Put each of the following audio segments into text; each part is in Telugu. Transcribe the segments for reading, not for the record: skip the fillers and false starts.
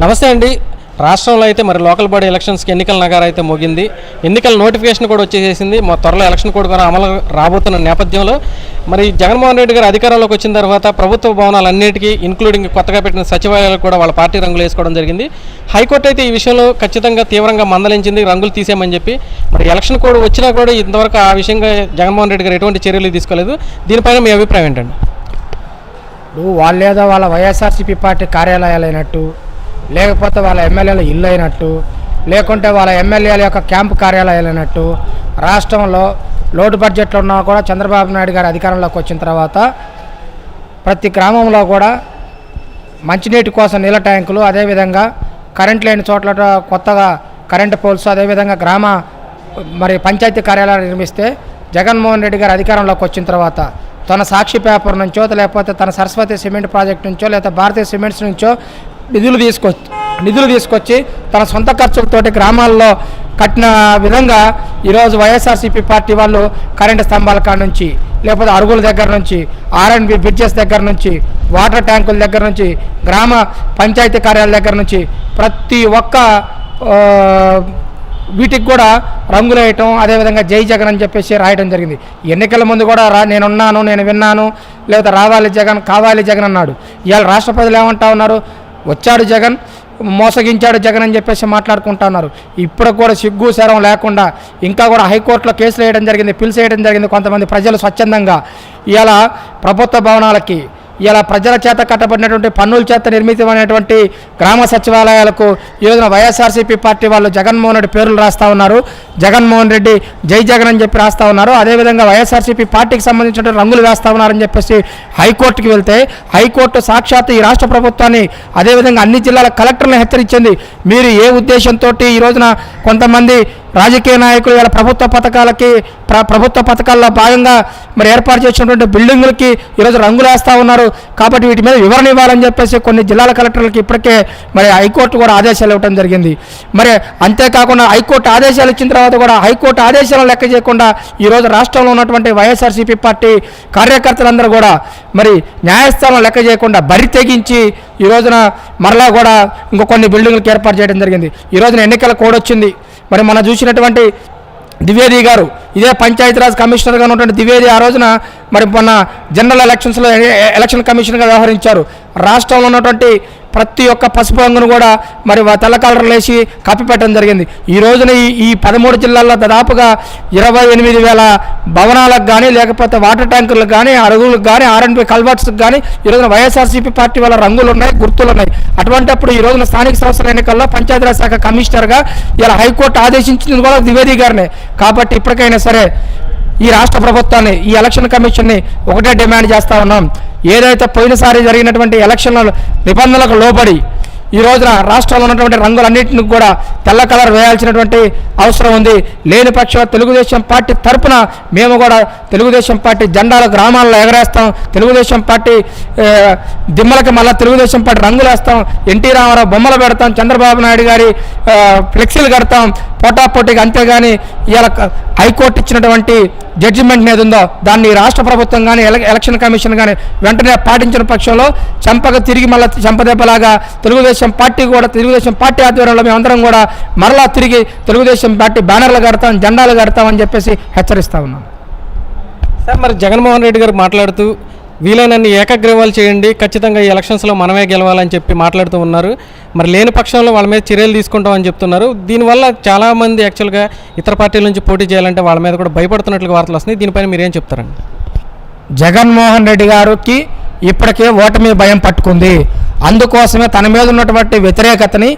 నమస్తే అండి. రాష్ట్రంలో అయితే మరి లోకల్ బాడీ ఎలక్షన్స్కి ఎన్నికల నగారా అయితే మోగింది. ఎన్నికల నోటిఫికేషన్ కూడా వచ్చేసేసింది. త్వరలో ఎలక్షన్ కోడ్ కూడా అమలు రాబోతున్న నేపథ్యంలో మరి జగన్మోహన్ రెడ్డి గారు అధికారంలోకి వచ్చిన తర్వాత ప్రభుత్వ భవనాలన్నిటికీ ఇంక్లూడింగ్ కొత్తగా పెట్టిన సచివాలయాలకు కూడా వాళ్ళ పార్టీ రంగులు వేసుకోవడం జరిగింది. హైకోర్టు అయితే ఈ విషయంలో ఖచ్చితంగా తీవ్రంగా మందలించింది, రంగులు తీసేయమని చెప్పి. మరి ఎలక్షన్ కోడ్ వచ్చినా కూడా ఇంతవరకు ఆ విషయంగా జగన్మోహన్ రెడ్డి గారు ఎటువంటి చర్యలు తీసుకోలేదు. దీనిపైన మీ అభిప్రాయం ఏంటండి? వాళ్ళేదో వాళ్ళ వైఎస్ఆర్సీపీ పార్టీ కార్యాలయాలు అయినట్టు, లేకపోతే వాళ్ళ ఎమ్మెల్యేల ఇల్లు అయినట్టు, లేకుంటే వాళ్ళ ఎమ్మెల్యేల యొక్క క్యాంపు కార్యాలయాలు అయినట్టు రాష్ట్రంలో లోటు బడ్జెట్లో ఉన్నా కూడా చంద్రబాబు నాయుడు గారు అధికారంలోకి వచ్చిన తర్వాత ప్రతి గ్రామంలో కూడా మంచినీటి కోసం నీళ్ళ ట్యాంకులు, అదేవిధంగా కరెంట్ లేని చోట్ల కొత్తగా కరెంటు పోల్స్, అదేవిధంగా మరి పంచాయతీ కార్యాలయాలు నిర్మిస్తే జగన్మోహన్ రెడ్డి గారు అధికారంలోకి వచ్చిన తర్వాత తన సాక్షి పేపర్ నుంచో, లేకపోతే తన సరస్వతి సిమెంట్ ప్రాజెక్ట్ నుంచో, లేదా భారతీయ సిమెంట్స్ నుంచో నిధులు తీసుకొచ్చి తన సొంత ఖర్చులతోటి గ్రామాల్లో కట్టిన విధంగా ఈరోజు వైఎస్ఆర్సీపీ పార్టీ వాళ్ళు కరెంటు స్తంభాల కాడ నుంచి, లేకపోతే అరుగుల దగ్గర నుంచి, R&B బ్రిడ్జెస్ దగ్గర నుంచి, వాటర్ ట్యాంకుల దగ్గర నుంచి, గ్రామ పంచాయతీ కార్యాలయాల దగ్గర నుంచి ప్రతి ఒక్క వీటికి కూడా రంగులు వేయటం, అదేవిధంగా జై జగన్ అని చెప్పేసి రాయడం జరిగింది. ఎన్నికల ముందు కూడా నేనున్నాను, నేను విన్నాను, లేదా రావాలి జగన్, కావాలి జగన్ అన్నాడు. ఇవాళ రాష్ట్ర ప్రజలు ఏమంటా ఉన్నారు? వచ్చాడు జగన్, మోసగించాడు జగన్ అని చెప్పేసి మాట్లాడుకుంటా ఉన్నారు. ఇప్పుడు కూడా సిగ్గు శరం లేకుండా ఇంకా కూడా హైకోర్టులో కేసులు వేయడం జరిగింది, పిల్స్ వేయడం జరిగింది. కొంతమంది ప్రజలు స్వచ్ఛందంగా ఇవాళ ప్రభుత్వ భవనాలకి, ఇలా ప్రజల చేత కట్టబడినటువంటి పన్నుల చేత నిర్మితమైనటువంటి గ్రామ సచివాలయాలకు ఈరోజున వైఎస్ఆర్సీపీ పార్టీ వాళ్ళు జగన్మోహన్ రెడ్డి పేర్లు రాస్తూ ఉన్నారు. జగన్మోహన్ రెడ్డి జై జగన్ అని చెప్పి రాస్తూ ఉన్నారు. అదేవిధంగా వైఎస్ఆర్సీపీ పార్టీకి సంబంధించిన రంగులు వేస్తూ ఉన్నారని చెప్పేసి హైకోర్టుకి వెళ్తే హైకోర్టు సాక్షాత్ ఈ రాష్ట్ర ప్రభుత్వాన్ని, అదేవిధంగా అన్ని జిల్లాల కలెక్టర్లను హెచ్చరించింది. మీరు ఏ ఉద్దేశంతో ఈ రోజున కొంతమంది రాజకీయ నాయకులు ఇలా ప్రభుత్వ పథకాల్లో భాగంగా మరి ఏర్పాటు చేసినటువంటి బిల్డింగులకి ఈరోజు రంగులు వేస్తూ ఉన్నారు. కాబట్టి వీటి మీద వివరణ ఇవ్వాలని చెప్పేసి కొన్ని జిల్లాల కలెక్టర్లకి ఇప్పటికే మరి హైకోర్టు కూడా ఆదేశాలు ఇవ్వడం జరిగింది. మరి అంతేకాకుండా హైకోర్టు ఆదేశాలు ఇచ్చిన తర్వాత కూడా హైకోర్టు ఆదేశాలను లెక్క చేయకుండా ఈరోజు రాష్ట్రంలో ఉన్నటువంటి వైఎస్ఆర్సీపీ పార్టీ కార్యకర్తలందరూ కూడా మరి న్యాయస్థానం లెక్క చేయకుండా బరి తెగించి ఈ రోజున మరలా కూడా ఇంకో కొన్ని బిల్డింగులకు ఏర్పాటు చేయడం జరిగింది. ఈ రోజున ఎన్నికల కోడ్ వచ్చింది. మరి మనం చూసినటువంటి ద్వివేది గారు, ఇదే పంచాయతీరాజ్ కమిషనర్గా ఉన్నటువంటి ద్వివేది ఆ రోజున మరి మొన్న జనరల్ ఎలక్షన్స్లో ఎలక్షన్ కమిషనర్గా వ్యవహరించారు. రాష్ట్రంలో ఉన్నటువంటి ప్రతి ఒక్క పసుపు రంగును కూడా మరి తెల్ల కలర్లు వేసి కప్పిపెట్టడం జరిగింది. ఈ రోజున ఈ 13 జిల్లాల్లో దాదాపుగా 28,000 భవనాలకు కానీ, లేకపోతే వాటర్ ట్యాంకులకు కానీ, అరుగులకు కానీ, R&B కల్వర్ట్స్కి కానీ ఈరోజున వైఎస్ఆర్సీపీ పార్టీ వాళ్ళ రంగులు ఉన్నాయి, గుర్తులు ఉన్నాయి. అటువంటిప్పుడు ఈ రోజున స్థానిక సంస్థల ఎన్నికల్లో పంచాయతీరాజ్ శాఖ కమిషనర్గా ఇలా హైకోర్టు ఆదేశించింది కూడా ద్వివేది గారినే. కాబట్టి ఇప్పటికైనా సరే ఈ రాష్ట్ర ప్రభుత్వాన్ని, ఈ ఎలక్షన్ కమిషన్ని ఒకటే డిమాండ్ చేస్తూ ఉన్నాం. ఏదైతే పోయినసారి జరిగినటువంటి ఎలక్షన్ల నిబంధనలకు లోబడి ఈ రోజున రాష్ట్రంలో ఉన్నటువంటి రంగులన్నింటినీ కూడా తెల్ల కలర్ వేయాల్సినటువంటి అవసరం ఉంది. లేని పక్షంలో తెలుగుదేశం పార్టీ తరఫున మేము కూడా తెలుగుదేశం పార్టీ జెండాలు గ్రామాల్లో ఎగరేస్తాం. తెలుగుదేశం పార్టీ దిమ్మలకి మళ్ళీ తెలుగుదేశం పార్టీ రంగులు వేస్తాం. ఎన్టీ రామారావు బొమ్మలు పెడతాం, చంద్రబాబు నాయుడు గారి ఫ్లెక్సీలు కడతాం పోటాపోటీగా. అంతేగాని ఇవాళ హైకోర్టు ఇచ్చినటువంటి జడ్జిమెంట్ ఏది ఉందో దాన్ని రాష్ట్ర ప్రభుత్వం కానీ ఎలక్షన్ కమిషన్ కానీ వెంటనే పాటించిన పక్షంలో చెంపగా తిరిగి మళ్ళీ చెంపదెబ్బలాగా తెలుగుదేశం పార్టీ ఆధ్వర్యంలో మేమందరం కూడా మరలా తిరిగి తెలుగుదేశం పార్టీ బ్యానర్లు కడతాం, జెండాలు కడతామని చెప్పేసి హెచ్చరిస్తా ఉన్నాం. సార్, మరి జగన్మోహన్ రెడ్డి గారు మాట్లాడుతూ వీలైనన్ని ఏకగ్రీవాలు చేయండి, ఖచ్చితంగా ఈ ఎలక్షన్స్లో మనమే గెలవాలని చెప్పి మాట్లాడుతూ ఉన్నారు. మరి లేని పక్షంలో వాళ్ళ మీద చర్యలు తీసుకుంటామని చెప్తున్నారు. దీనివల్ల చాలామంది యాక్చువల్గా ఇతర పార్టీల నుంచి పోటీ చేయాలంటే వాళ్ళ మీద కూడా భయపడుతున్నట్లుగా వార్తలు వస్తున్నాయి. దీనిపైన మీరేం చెప్తారండి? జగన్మోహన్ రెడ్డి గారికి ఇప్పటికే ఓటమి భయం పట్టుకుంది. అందుకోసమే తన మీద ఉన్నటువంటి వ్యతిరేకతని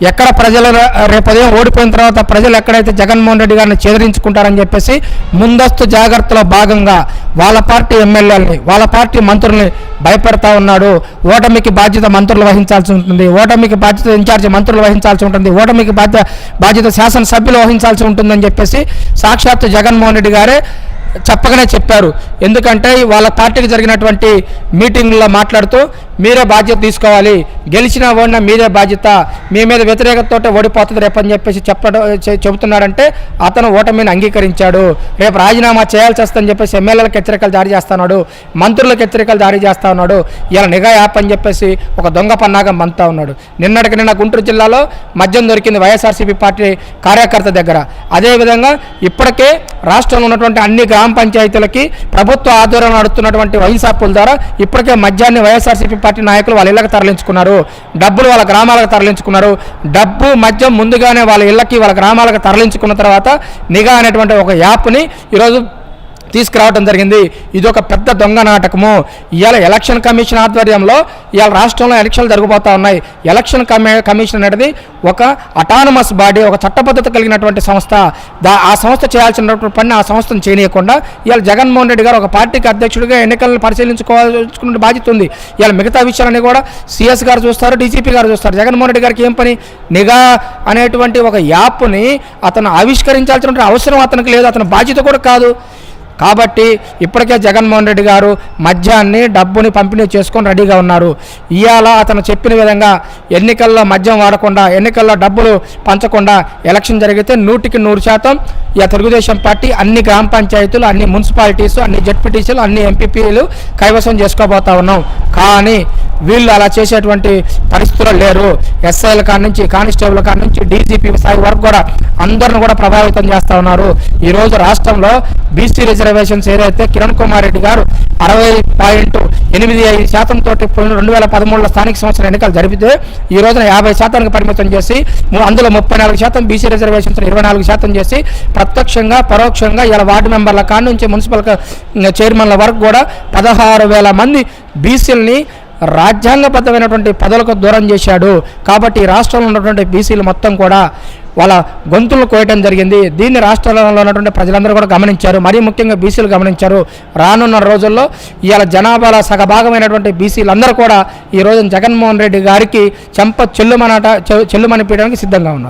ఎక్కడ ప్రజలు రేపదేం ఓడిపోయిన తర్వాత ప్రజలు ఎక్కడైతే జగన్మోహన్ రెడ్డి గారిని చేదరించుకుంటారని చెప్పేసి ముందస్తు జాగ్రత్తలో భాగంగా వాళ్ళ పార్టీ ఎమ్మెల్యేలని, వాళ్ళ పార్టీ మంత్రుల్ని భయపెడతా ఉన్నాడు. ఓటమికి బాధ్యత మంత్రులు వహించాల్సి ఉంటుంది, ఓటమికి బాధ్యత ఇన్ఛార్జి మంత్రులు వహించాల్సి ఉంటుంది, ఓటమికి బాధ్యత శాసనసభ్యులు వహించాల్సి ఉంటుందని చెప్పేసి సాక్షాత్తు జగన్మోహన్ రెడ్డి గారే చెప్పగానే చెప్పారు. ఎందుకంటే వాళ్ళ పార్టీకి జరిగినటువంటి మీటింగ్లో మాట్లాడుతూ మీరే బాధ్యత తీసుకోవాలి, గెలిచినా ఓడినా మీదే బాధ్యత, మీ మీద వ్యతిరేకతతో ఓడిపోతుంది రేపని చెప్పేసి చెబుతున్నాడంటే అతను ఓటమిని అంగీకరించాడు. రేపు రాజీనామా చేయాల్సి వస్తుందని చెప్పేసి ఎమ్మెల్యేలకు హెచ్చరికలు జారీ చేస్తా ఉన్నాడు, మంత్రులకు హెచ్చరికలు జారీ చేస్తా ఉన్నాడు. ఇలా నిఘా యాప్ అని చెప్పేసి ఒక దొంగ పన్నాగం పంతా ఉన్నాడు. నిన్న గుంటూరు జిల్లాలో మద్యం దొరికింది వైఎస్ఆర్సీపీ పార్టీ కార్యకర్త దగ్గర. అదేవిధంగా ఇప్పటికే రాష్ట్రంలో ఉన్నటువంటి అన్ని గ్రామ పంచాయతీలకి ప్రభుత్వ ఆధ్వర్యంలో నడుస్తున్నటువంటి వైన్ షాపుల ద్వారా ఇప్పటికే మద్యాన్ని వైఎస్ఆర్సీపీ పార్టీ నాయకులు వాళ్ళ ఇళ్లకు తరలించుకున్నారు, డబ్బులు వాళ్ళ గ్రామాలకు తరలించుకున్నారు. డబ్బు మద్యం ముందుగానే వాళ్ళ ఇళ్లకి వాళ్ళ గ్రామాలకు తరలించుకున్న తర్వాత నిఘా అనేటువంటి ఒక యాప్ని ఈరోజు తీసుకురావడం జరిగింది. ఇది ఒక పెద్ద దొంగ నాటకము. ఇవాళ ఎలక్షన్ కమిషన్ ఆధ్వర్యంలో ఇవాళ రాష్ట్రంలో ఎలక్షన్లు జరగబోతూ ఉన్నాయి. ఎలక్షన్ కమిషన్ అనేది ఒక అటానమస్ బాడీ, ఒక చట్టబద్ధత కలిగినటువంటి సంస్థ. ఆ సంస్థ చేయాల్సినటువంటి పని ఆ సంస్థను చేయనీయకుండా ఇవాళ జగన్మోహన్ రెడ్డి గారు ఒక పార్టీకి అధ్యక్షుడిగా ఎన్నికలను పరిశీలించుకోవాల్సిన బాధ్యత ఉంది. ఇవాళ మిగతా విషయాలన్నీ కూడా సిఎస్ గారు చూస్తారు, డీజీపీ గారు చూస్తారు. జగన్మోహన్ రెడ్డి గారికి ఏం పని? నిఘా అనేటువంటి ఒక యాప్ని అతను ఆవిష్కరించాల్సినటువంటి అవసరం అతనికి లేదు, అతని బాధ్యత కూడా కాదు. కాబట్టి ఇప్పటికే జగన్మోహన్ రెడ్డి గారు మద్యాన్ని డబ్బుని పంపిణీ చేసుకొని రెడీగా ఉన్నారు. ఇవాళ అతను చెప్పిన విధంగా ఎన్నికల్లో మద్యం వాడకుండా, ఎన్నికల్లో డబ్బులు పంచకుండా ఎలక్షన్ జరిగితే 100% ఇక తెలుగుదేశం పార్టీ అన్ని గ్రామ పంచాయతీలు, అన్ని మున్సిపాలిటీస్, అన్ని జెడ్పీటీసీలు, అన్ని ఎంపీపీలు కైవసం చేసుకోబోతా ఉన్నాం. కానీ వీళ్ళు అలా చేసేటువంటి పరిస్థితులు లేరు. ఎస్ఐల కాడ నుంచి, కానిస్టేబుల్ కాడ నుంచి, డీజీపీ స్థాయి వరకు కూడా అందరిని కూడా ప్రభావితం చేస్తూ ఉన్నారు. ఈరోజు రాష్ట్రంలో బీసీ రిజర్వేషన్స్ ఏదైతే కిరణ్ కుమార్ రెడ్డి గారు 60.85% తోటి 2013లో స్థానిక సంస్థల ఎన్నికలు జరిపితే ఈ రోజున 50% పరిమితం చేసి అందులో 34% బీసీ రిజర్వేషన్స్ 24% చేసి ప్రత్యక్షంగా పరోక్షంగా ఇలా వార్డు మెంబర్ల కాడ నుంచి మున్సిపల్ చైర్మన్ల వరకు కూడా 16,000 మంది బీసీలని రాజ్యాంగబద్ధమైనటువంటి పదవులకు దూరం చేశాడు. కాబట్టి రాష్ట్రంలో ఉన్నటువంటి బీసీలు మొత్తం కూడా వాళ్ళ గొంతులు కోయటం జరిగింది. దీన్ని రాష్ట్రంలో ఉన్నటువంటి ప్రజలందరూ కూడా గమనించారు, మరీ ముఖ్యంగా బీసీలు గమనించారు. రానున్న రోజుల్లో ఇవాళ జనాభాలో సగభాగమైనటువంటి బీసీలందరూ కూడా ఈ రోజు జగన్మోహన్ రెడ్డి గారికి చెంప చెల్లుమనిపించడానికి సిద్ధంగా ఉన్నారు.